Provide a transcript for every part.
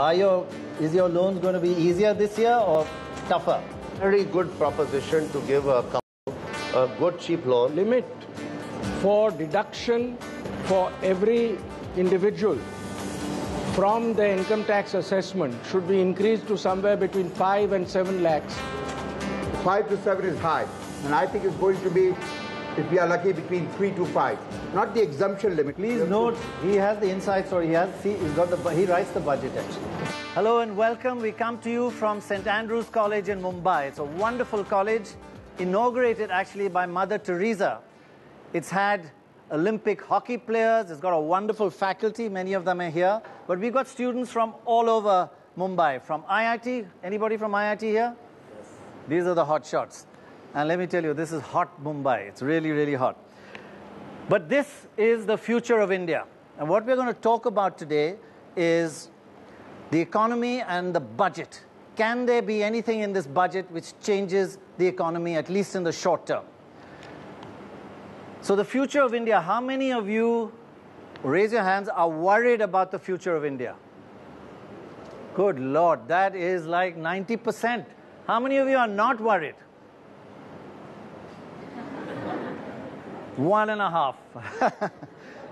Is your loans going to be easier this year or tougher? Very good proposition to give a couple a good cheap loan. Limit for deduction for every individual from the income tax assessment should be increased to somewhere between 5 and 7 lakhs. 5 to 7 is high, and I think it's going to be, if we are lucky, between 3 to 5. Not the exemption limit. Please note, he has the inside story. He writes the budget actually. Hello and welcome. We come to you from St. Andrew's College in Mumbai. It's a wonderful college, inaugurated actually by Mother Teresa. It's had Olympic hockey players. It's got a wonderful faculty. Many of them are here. But we've got students from all over Mumbai. From IIT. Anybody from IIT here? Yes. These are the hot shots. And let me tell you, this is hot Mumbai. It's really, really hot. But this is the future of India. And what we're going to talk about today is the economy and the budget. Can there be anything in this budget which changes the economy, at least in the short term? So the future of India, how many of you, raise your hands, are worried about the future of India? Good Lord, that is like 90%. How many of you are not worried? 1.5.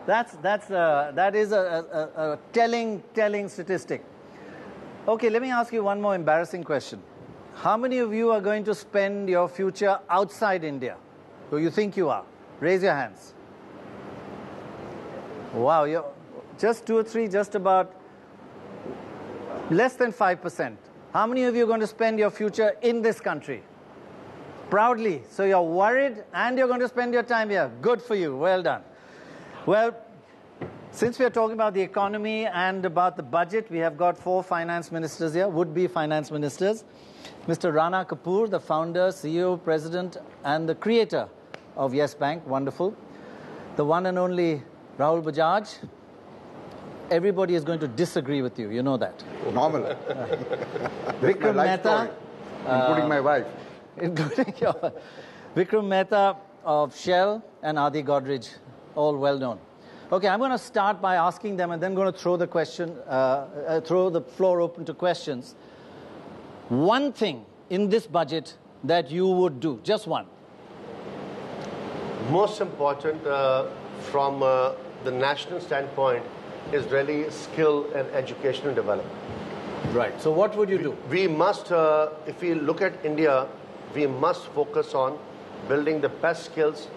That is a telling statistic. Okay, let me ask you one more embarrassing question. How many of you are going to spend your future outside India? Who you think you are? Raise your hands. Wow, you're just 2 or 3, just about less than 5%. How many of you are going to spend your future in this country? Proudly. So you're worried and you're going to spend your time here. Good for you. Well done. Well, since we're talking about the economy and about the budget, we have got 4 finance ministers here, would-be finance ministers. Mr. Rana Kapoor, the founder, CEO, president, and the creator of Yes Bank. Wonderful. The one and only Rahul Bajaj. Everybody is going to disagree with you. You know that. Normal. Vikram Mehta. Including my wife. Including your Vikram Mehta of Shell and Adi Godrej, all well known. Okay, I'm going to start by asking them and then going to throw the floor open to questions. One thing in this budget that you would do, just one. Most important from the national standpoint is really skill and educational development. Right. So what would you do? We must, if we look at India, we must focus on building the best skills,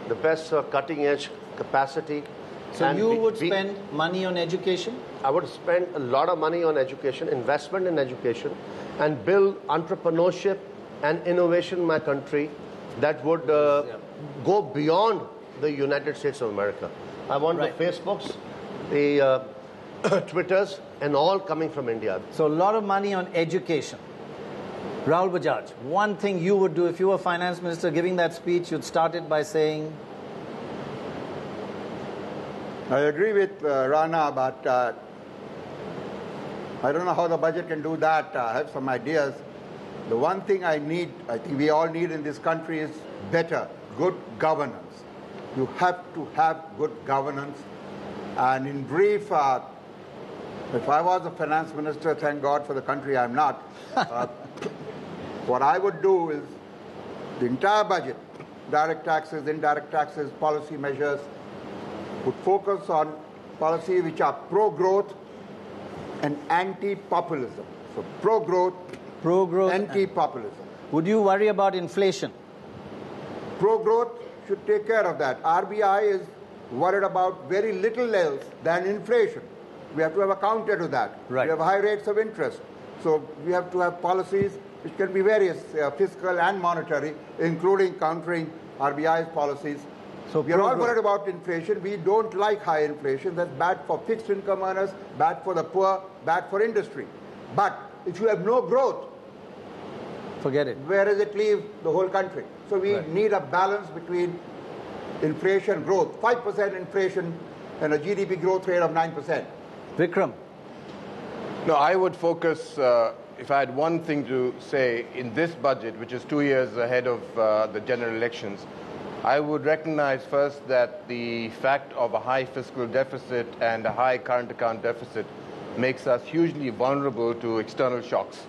the best cutting-edge capacity. So you would spend money on education? I would spend a lot of money on education, investment in education, and build entrepreneurship and innovation in my country that would go beyond the United States of America. I want the Facebooks, the Twitters, and all coming from India. So a lot of money on education. Rahul Bajaj, one thing you would do if you were finance minister giving that speech, you'd start it by saying? I agree with Rana, but I don't know how the budget can do that. I have some ideas. The one thing I think we all need in this country is good governance. You have to have good governance. And in brief, if I was a finance minister, thank God for the country I'm not, what I would do is the entire budget, direct taxes, indirect taxes, policy measures, would focus on policy which are pro-growth and anti-populism. So pro-growth, anti-populism. Would you worry about inflation? Pro-growth should take care of that. RBI is worried about very little else than inflation. We have to have a counter to that. Right. We have high rates of interest. So we have to have policies which can be various, fiscal and monetary, including countering RBI's policies. So we are all worried about inflation. We don't like high inflation. That's bad for fixed income earners, bad for the poor, bad for industry. But if you have no growth, forget it. Where does it leave the whole country? So we need a balance between inflation and growth. 5% inflation and a GDP growth rate of 9%. Vikram. No, I would focus, if I had one thing to say in this budget, which is 2 years ahead of the general elections, I would recognize first that the fact of a high fiscal deficit and a high current account deficit makes us hugely vulnerable to external shocks.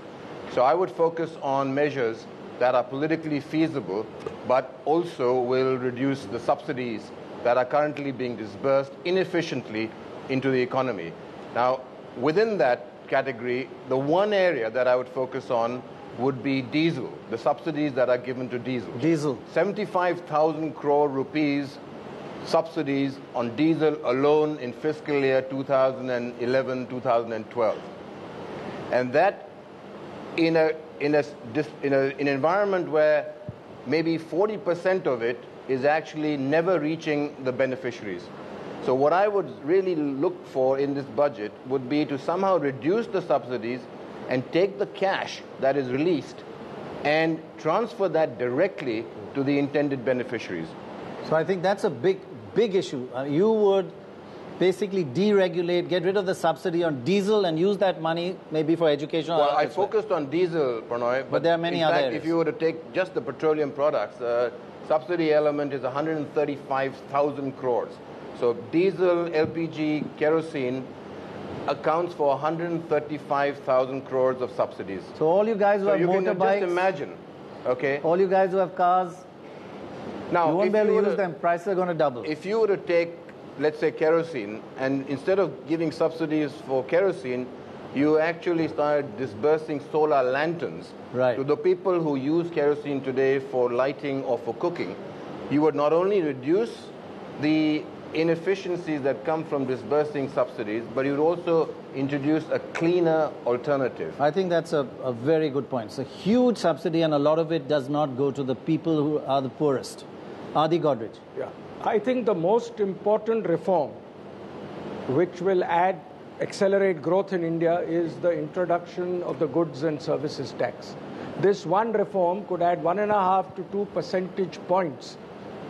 So I would focus on measures that are politically feasible, but also will reduce the subsidies that are currently being disbursed inefficiently into the economy. Now, within that category, the one area that I would focus on would be diesel, the subsidies that are given to diesel. Diesel. 75,000 crore rupees subsidies on diesel alone in fiscal year 2011-2012. And that in an environment where maybe 40% of it is actually never reaching the beneficiaries. So what I would really look for in this budget would be to somehow reduce the subsidies and take the cash that is released and transfer that directly to the intended beneficiaries. So I think that's a big issue. You would basically deregulate, get rid of the subsidy on diesel and use that money maybe for education. Well, I focused on diesel, Prannoy, but there are many other areas. If you were to take just the petroleum products, the subsidy element is 135,000 crores. So diesel, LPG, kerosene accounts for 135,000 crores of subsidies. So all you guys who have motorbikes, can just imagine, okay? All you guys who have cars, now, you won't be able to use them. Prices are going to double. If you were to take, let's say, kerosene, and instead of giving subsidies for kerosene, you actually started disbursing solar lanterns to the people who use kerosene today for lighting or for cooking, you would not only reduce the inefficiencies that come from disbursing subsidies, but you would also introduce a cleaner alternative. I think that's a very good point. It's a huge subsidy, and a lot of it does not go to the people who are the poorest. Adi Godrej. Yeah, I think the most important reform which will accelerate growth in India is the introduction of the goods and services tax. This one reform could add 1.5 to 2 percentage points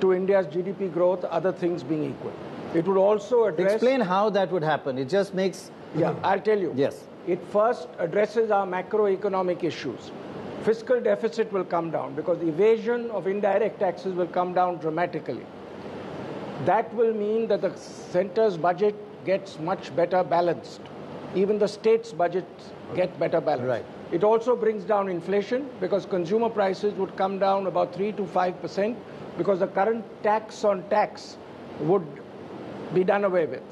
to India's GDP growth, other things being equal. It would also address... Explain how that would happen. It just makes... Yeah, I'll tell you. Yes. It first addresses our macroeconomic issues. Fiscal deficit will come down because evasion of indirect taxes will come down dramatically. That will mean that the centre's budget gets much better balanced. Even the state's budgets get better balanced. Right. It also brings down inflation because consumer prices would come down about 3 to 5% because the current tax on tax would be done away with.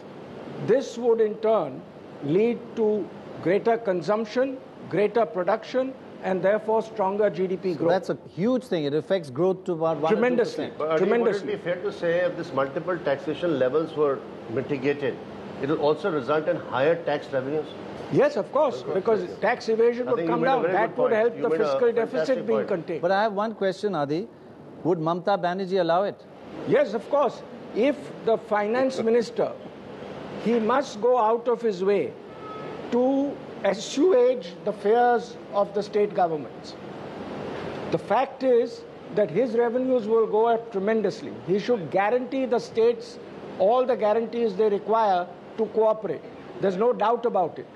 This would in turn lead to greater consumption, greater production, and therefore stronger GDP growth. That's a huge thing. It affects growth to about 1%. Tremendously. But Tremendously. would it be fair to say if this multiple taxation levels were mitigated, it will also result in higher tax revenues? Yes, of course, because tax evasion would come down. That would help the fiscal deficit being contained. But I have one question, Adi. Would Mamata Banerjee allow it? Yes, of course. If the finance minister, he must go out of his way to assuage the fears of the state governments. The fact is that his revenues will go up tremendously. He should guarantee the states all the guarantees they require to cooperate. There's no doubt about it.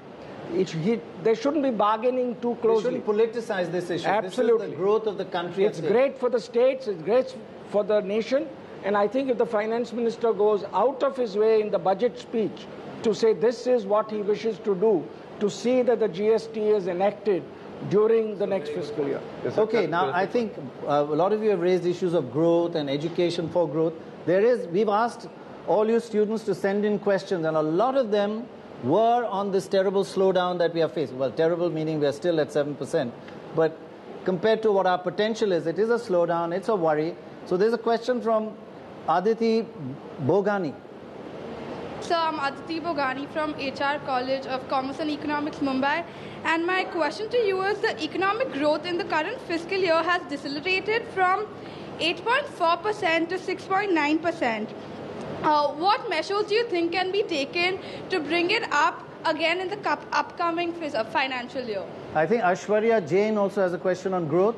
They shouldn't be bargaining too closely. We shouldn't politicize this issue. Absolutely. This is the growth of the country. It's great for the states, it's great for the nation, and I think if the finance minister goes out of his way in the budget speech to say this is what he wishes to do, to see that the GST is enacted during the next fiscal year. Okay, now I think a lot of you have raised issues of growth and education for growth. We've asked all you students to send in questions, and a lot of them were on this terrible slowdown that we are facing. Well, terrible meaning we are still at 7%. But compared to what our potential is, it is a slowdown, it's a worry. So there's a question from Aditi Bogani. So I'm Aditi Bogani from HR College of Commerce and Economics, Mumbai. And my question to you is the economic growth in the current fiscal year has decelerated from 8.4% to 6.9%. What measures do you think can be taken to bring it up again in the upcoming financial year? I think Aishwarya Jain also has a question on growth.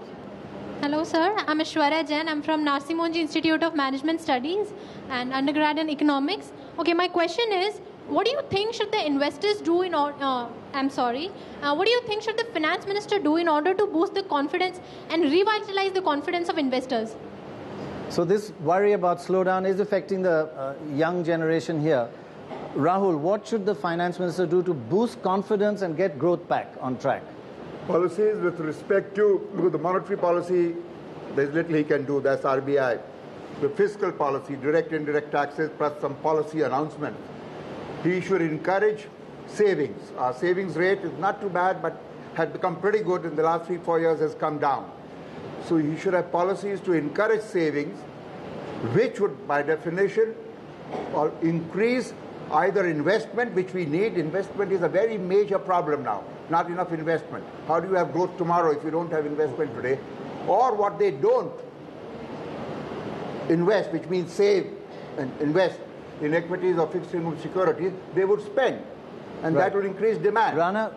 Hello, sir. I'm Aishwarya Jain. I'm from Narsi Monji Institute of Management Studies and undergrad in economics. Okay, my question is, what do you think should the investors do in order? What do you think should the finance minister do in order to boost the confidence and revitalize the confidence of investors? So this worry about slowdown is affecting the young generation here. Rahul, what should the finance minister do to boost confidence and get growth back on track? Policies with respect to the monetary policy, there's little he can do. That's RBI. The fiscal policy, direct and indirect taxes, plus some policy announcements. He should encourage savings. Our savings rate is not too bad, but had become pretty good in the last 3-4 years, has come down. So he should have policies to encourage savings, which would, by definition, increase either investment, which we need. Investment is a very major problem now. Not enough investment. How do you have growth tomorrow if you don't have investment today? Or what they don't invest, which means save and invest in equities or fixed income securities, they would spend. And that would increase demand. Rana,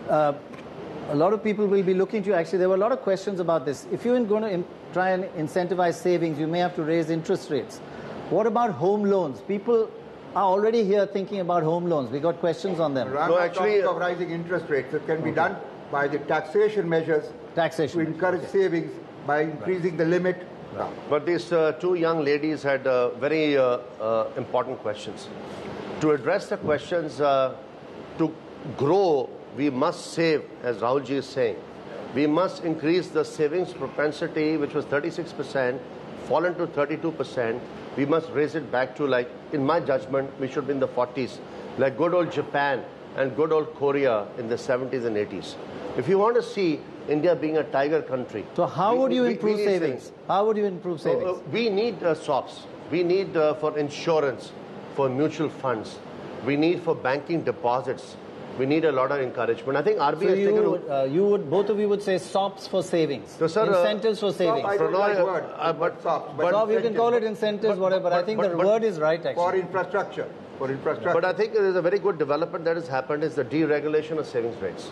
a lot of people will be looking to you. Actually, there were a lot of questions about this. If you're going to try and incentivize savings, you may have to raise interest rates. What about home loans? People are already here thinking about home loans. We got questions on them. No, actually, of rising interest rates. It can be done by the taxation measures to encourage savings by increasing the limit. But these two young ladies had very important questions. To address the questions, to grow, we must save, as Rahulji is saying. We must increase the savings propensity, which was 36%, fallen to 32%. We must raise it back to, like, in my judgment, we should be in the 40s, like good old Japan and good old Korea in the 70s and 80s. If you want to see India being a tiger country. So how would you improve savings? How would you improve savings? We need SOPs. We need for insurance, for mutual funds. We need for banking deposits. We need a lot of encouragement. I think RBI has taken... both of you would say SOPs for savings. So, sir, incentives for savings. I don't like word, but SOPs. But you can call it incentives, whatever. I think the word is right, actually. For infrastructure. But I think there is a very good development that has happened is the deregulation of savings rates.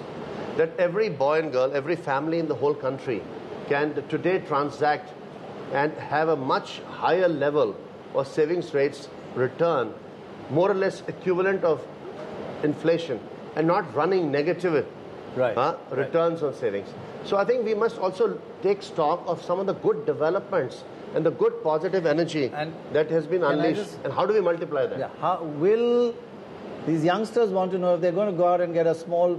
That every boy and girl, every family in the whole country can today transact and have a much higher level of savings rates return, more or less equivalent of inflation, and not running negative returns on savings. So I think we must also take stock of some of the good developments and the good positive energy that has been unleashed. And how do we multiply that? Yeah. How will these youngsters want to know if they're going to go out and get a small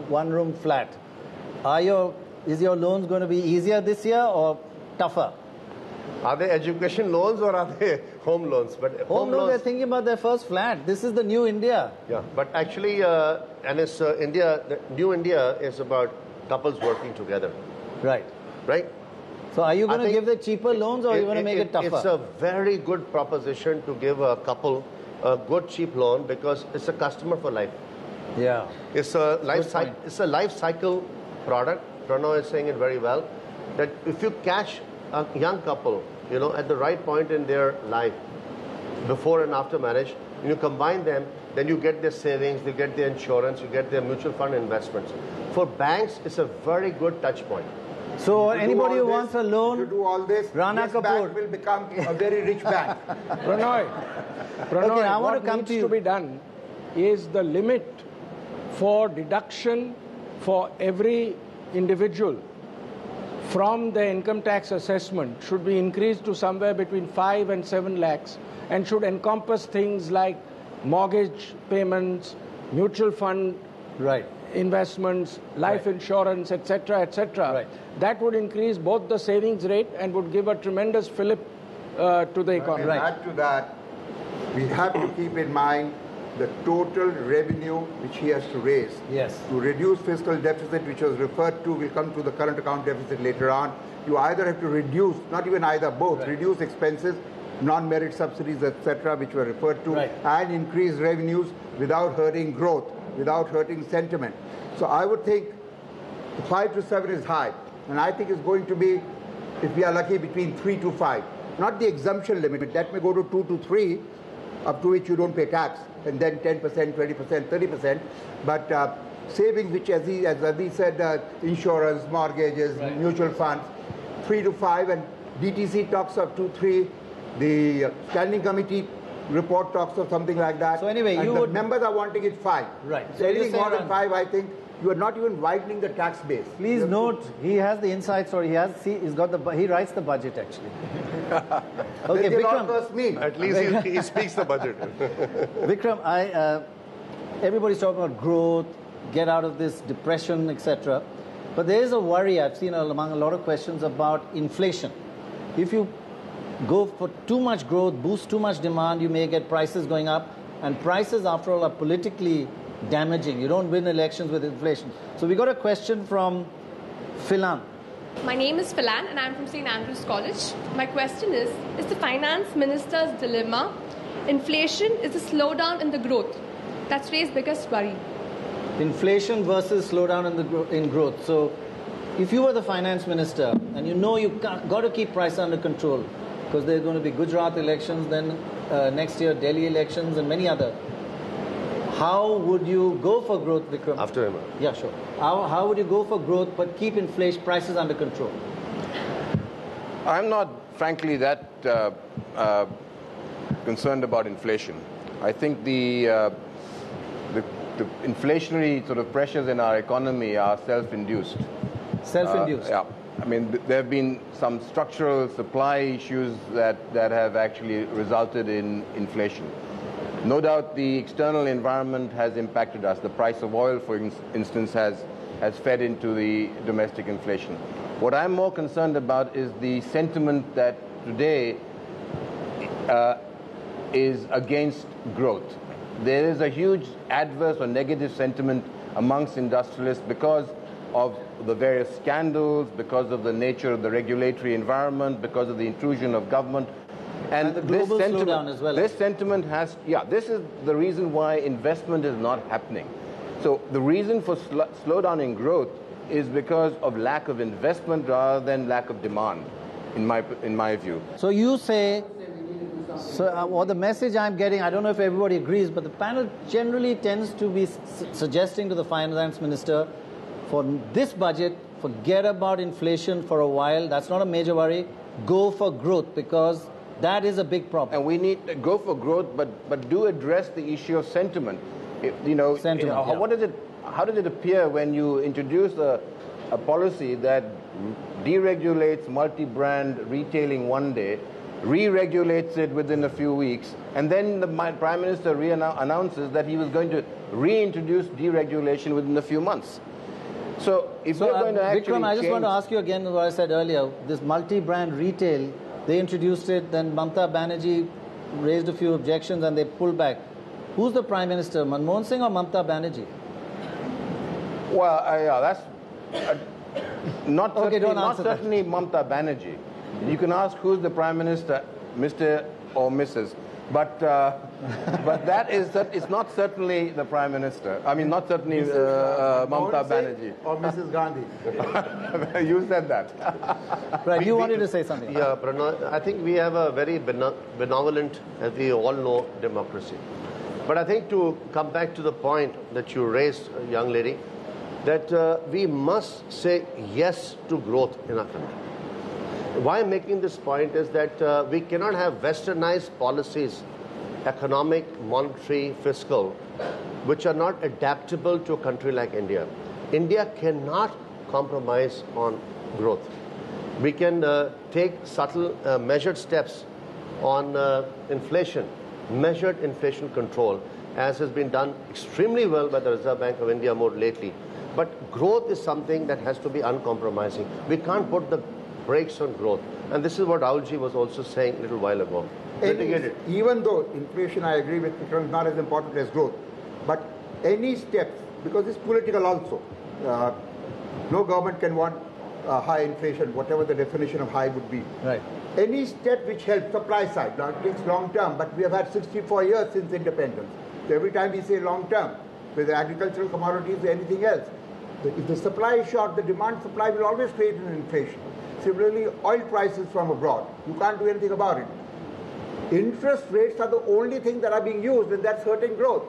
one-room flat? Is your loans going to be easier this year or tougher? Are they education loans or are they home loans? But home loans, they're thinking about their first flat. This is the new India. Yeah, but actually, and it's India. The new India is about couples working together. Right. Right. So are you going to give the cheaper loans or are you going to make it tougher? It's a very good proposition to give a couple a good cheap loan because it's a customer for life. Yeah. It's a life cycle product. Pranav is saying it very well. That if you catch a young couple, you know, at the right point in their life, before and after marriage, and you combine them, then you get their savings, you get their insurance, you get their mutual fund investments. For banks, it's a very good touch point. So anybody who wants a loan, to do all this, Rana this Kapoor bank will become a very rich bank. Pranoy, okay, I want what to come needs to you. to be done is the limit for deduction for every individual from the income tax assessment should be increased to somewhere between 5 and 7 lakhs and should encompass things like mortgage payments, mutual fund investments, life insurance, etc., etc. That would increase both the savings rate and would give a tremendous fillip to the economy. Add to that, we have to keep in mind the total revenue which he has to raise. Yes. To reduce fiscal deficit, which was referred to, we'll come to the current account deficit later on. You either have to reduce, not even either, both, reduce expenses, non-merit subsidies, etc., which were referred to, and increase revenues without hurting growth, without hurting sentiment. So I would think 5 to 7 is high, and I think it's going to be, if we are lucky, between 3 to 5. Not the exemption limit, that may go to 2 to 3, up to which you don't pay tax, and then 10%, 20%, 30%. But savings, which as Adi said, insurance, mortgages, mutual funds, 3 to 5, and DTC talks of 2, 3. The standing committee report talks of something like that. So anyway, and the members are wanting it 5. Right. So anything more than 5, I think You are not even widening the tax base. Please note, he has the inside story. He writes the budget actually. Okay, Vikram. At least he speaks the budget. Vikram, everybody's talking about growth, get out of this depression, etc. But there is a worry I've seen among a lot of questions about inflation. If you go for too much growth, boost too much demand, you may get prices going up. And prices, after all, are politically damaging. You don't win elections with inflation. So we got a question from Philan. My name is Philan and I'm from St. Andrews College. My question is the finance minister's dilemma, inflation is a slowdown in the growth? That's today's biggest worry. Inflation versus slowdown in growth. So if you were the finance minister and you know you've got to keep prices under control because there are going to be Gujarat elections, then next year Delhi elections and many other, how would you go for growth, Vikram? After him. Yeah, sure. How would you go for growth but keep inflation prices under control? I'm not, frankly, that concerned about inflation. I think the inflationary sort of pressures in our economy are self-induced. Self-induced? Yeah. I mean, there have been some structural supply issues that have actually resulted in inflation. No doubt the external environment has impacted us. The price of oil, for instance, has fed into the domestic inflation. What I'm more concerned about is the sentiment that today is against growth. There is a huge adverse or negative sentiment amongst industrialists because of the various scandals, because of the nature of the regulatory environment, because of the intrusion of government. And the global slowdown as well. This sentiment has, this is the reason why investment is not happening. So the reason for slowdown in growth is because of lack of investment rather than lack of demand, in my view. So you say, what the message I'm getting, I don't know if everybody agrees, but the panel generally tends to be suggesting to the finance minister, for this budget, forget about inflation for a while. That's not a major worry. Go for growth because that is a big problem. And we need to go for growth, but do address the issue of sentiment. How does it appear when you introduce a policy that deregulates multi-brand retailing one day, re-regulates it within a few weeks, and then the Prime Minister announces that he was going to reintroduce deregulation within a few months? So if we're going to actually Vikram, I just want to ask you again what I said earlier. This multi-brand retail, they introduced it, then Mamata Banerjee raised a few objections and they pulled back. Who's the Prime Minister, Manmohan Singh or Mamata Banerjee? Well, that's not certainly Mamata Banerjee. You can ask who's the Prime Minister, Mr. or Mrs. But it's not certainly the Prime Minister. I mean, not certainly Mamata Banerjee. Or Mrs. Gandhi. You said that. Right, you wanted to say something. Yeah, Pranav, I think we have a very benevolent, as we all know, democracy. But I think to come back to the point that you raised, young lady, that we must say yes to growth in our country. Why I'm making this point is that we cannot have westernized policies, economic, monetary, fiscal, which are not adaptable to a country like India. India cannot compromise on growth. We can take subtle, measured steps on inflation, measured inflation control, as has been done extremely well by the Reserve Bank of India more lately. But growth is something that has to be uncompromising. We can't put the brakes on growth. And this is what Rahulji was also saying a little while ago. Even though inflation, I agree with Vikram, is not as important as growth, but any steps, because it's political also, no government can want high inflation, whatever the definition of high would be. Right. Any step which helps supply side, now it takes long term, but we have had 64 years since independence. So every time we say long term, whether agricultural commodities or anything else, if the supply is short, the demand supply will always create an inflation. Similarly, oil prices from abroad, you can't do anything about it. Interest rates are the only thing that are being used, and that's hurting growth.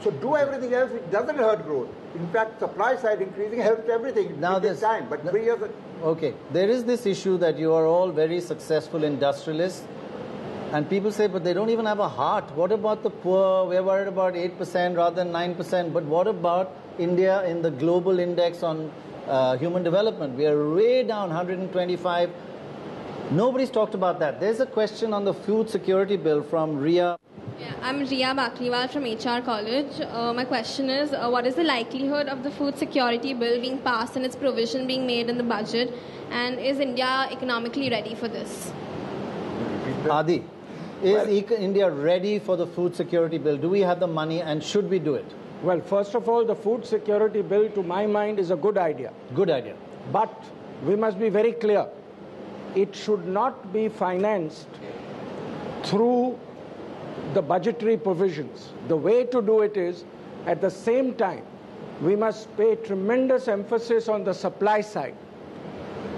So do everything else which doesn't hurt growth. In fact, supply side increasing helps everything. Now it takes time, but 3 years. Okay, there is this issue that you are all very successful industrialists. And people say, but they don't even have a heart. What about the poor? We're worried about 8% rather than 9%. But what about India in the global index on human development? We are way down, 125. Nobody's talked about that. There's a question on the food security bill from Ria. Yeah, I'm Ria Bakriwal from HR College. My question is, what is the likelihood of the food security bill being passed and its provision being made in the budget? And is India economically ready for this? Adi, is India ready for the food security bill? Do we have the money and should we do it? Well, first of all, the food security bill, to my mind, is a good idea. Good idea. But we must be very clear. It should not be financed through the budgetary provisions. The way to do it is, at the same time, we must pay tremendous emphasis on the supply side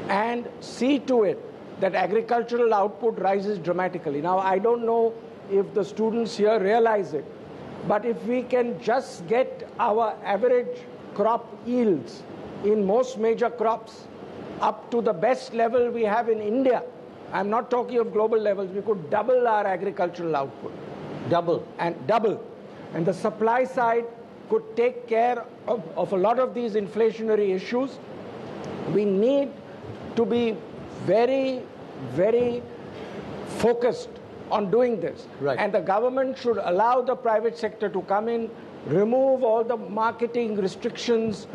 and see to it that agricultural output rises dramatically. Now, I don't know if the students here realize it, but if we can just get our average crop yields in most major crops up to the best level we have in India, I'm not talking of global levels, we could double our agricultural output. Double. And the supply side could take care of a lot of these inflationary issues. We need to be very, very focused on doing this. Right. And the government should allow the private sector to come in, remove all the marketing restrictions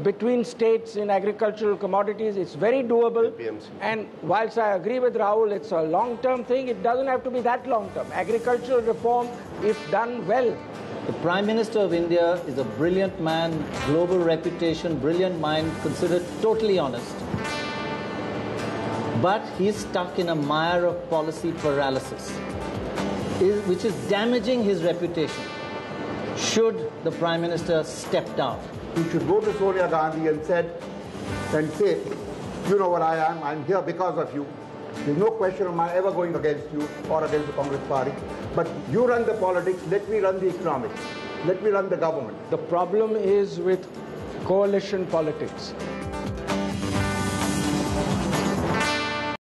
between states in agricultural commodities. It's very doable. And whilst I agree with Rahul, it's a long-term thing, it doesn't have to be that long-term. Agricultural reform, if done well. The Prime Minister of India is a brilliant man, global reputation, brilliant mind, considered totally honest. But he's stuck in a mire of policy paralysis, which is damaging his reputation. Should the Prime Minister step down? He should go to Sonia Gandhi and say, you know what I am, I'm here because of you. There's no question of my ever going against you or against the Congress party. But you run the politics, let me run the economics. Let me run the government. The problem is with coalition politics.